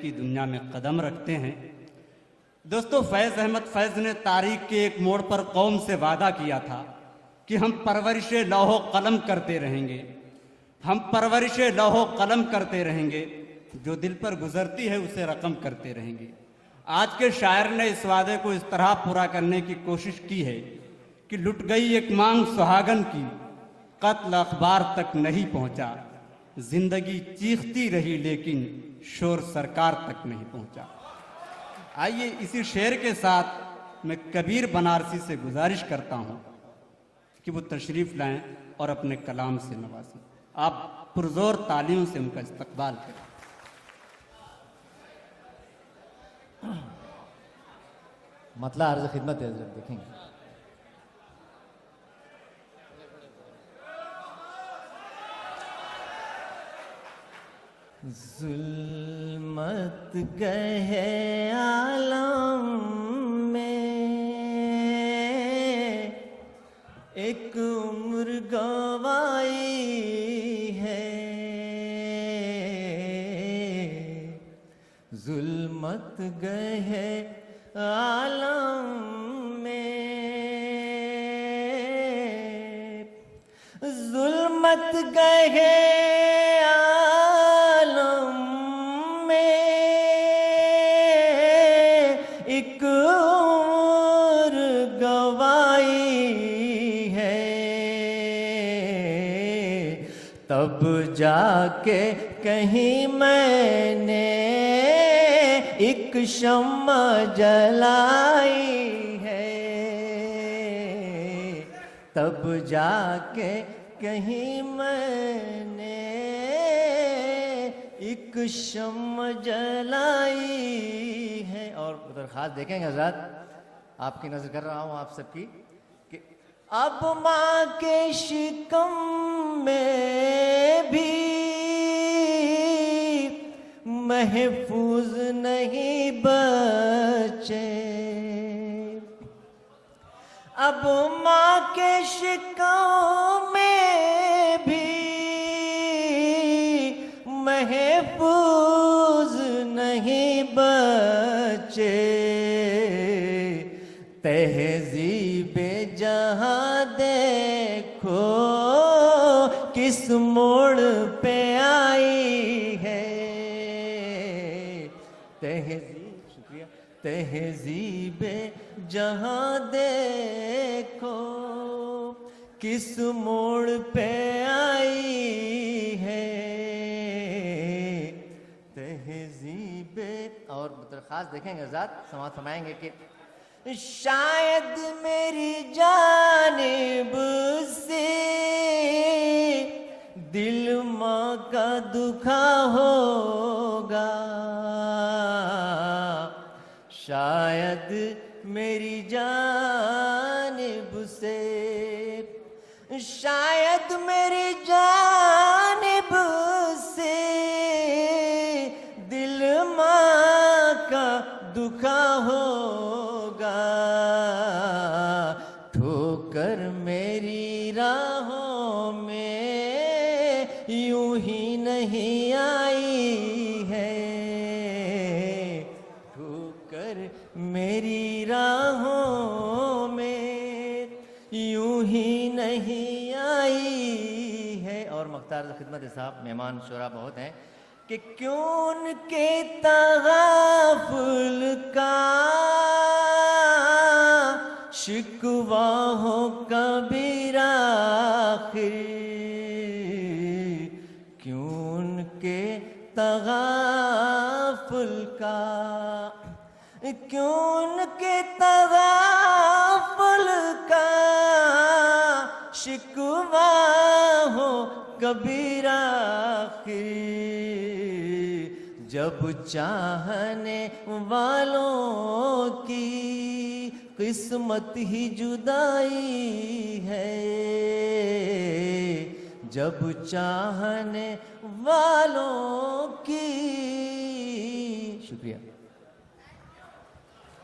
की दुनिया में कदम रखते हैं। दोस्तों, फैज़ अहमद फैज़ ने तारीख के एक मोड़ पर कौम से वादा किया था कि हम परवरिश लौहो कलम करते रहेंगे, हम परवरिश लौहो कलम करते रहेंगे, जो दिल पर गुजरती है उसे रकम करते रहेंगे। आज के शायर ने इस वादे को इस तरह पूरा करने की कोशिश की है कि लुट गई एक मांग सुहागन की, कत्ल अखबार तक नहीं पहुंचा, जिंदगी चीखती रही लेकिन शोर सरकार तक नहीं पहुंचा। आइए इसी शेर के साथ मैं कबीर बनारसी से गुजारिश करता हूं कि वो तशरीफ लाएं और अपने कलाम से नवाजें। आप पुरजोर तालियों से उनका इस्तकबाल करें। मतलब अर्ज खिदमत है, जब देखेंगे। जुल्मत गए आलम में एक उम्र गवाई है, जुल्मत गए आलम में, जुल्मत गए आलम में एक उम्र गवाई है, तब जाके कहीं मैंने एक शम्मा जलाई है, तब जाके कहीं मैंने एक शम्मा जलाई है। और दरख्वास्त देखेंगे हज़रात, आपकी नजर कर रहा हूं आप सबकी कि अब माँ के शिकम में भी महफूज नहीं बचे, अब माँ के शिकम में भी महफूज नहीं बचे, तहज़ीबे जहां देखो किस मोड़ पे आई है, शुक्रिया, तहज़ीबे जहां देखो किस मोड़ पे आई है, तहज़ीबे। और दरख्वास्त देखेंगे आजाद समाअत फरमाएंगे कि शायद मेरी जानिब से दिल माँ का दुखा होगा, शायद मेरी जानिब से, शायद मेरी जानिब से दिल माँ का दुखा होगा, ठोकर मेरी राहों में यूं ही नहीं आई है, ठोकर मेरी राहों में यूं ही नहीं आई है। और मुख्तार खिदमत साहब मेहमान शुरा बहुत हैं कि क्यों उनके तगाफुल का शिकवा हो कबीर आखिर, क्यों उनके तगाफुल का, क्यों उनके तगाफुल का शिकवा हो कबीर आखिर, जब चाहने वालों की किस्मत ही जुदाई है, जब चाहने वालों की। शुक्रिया।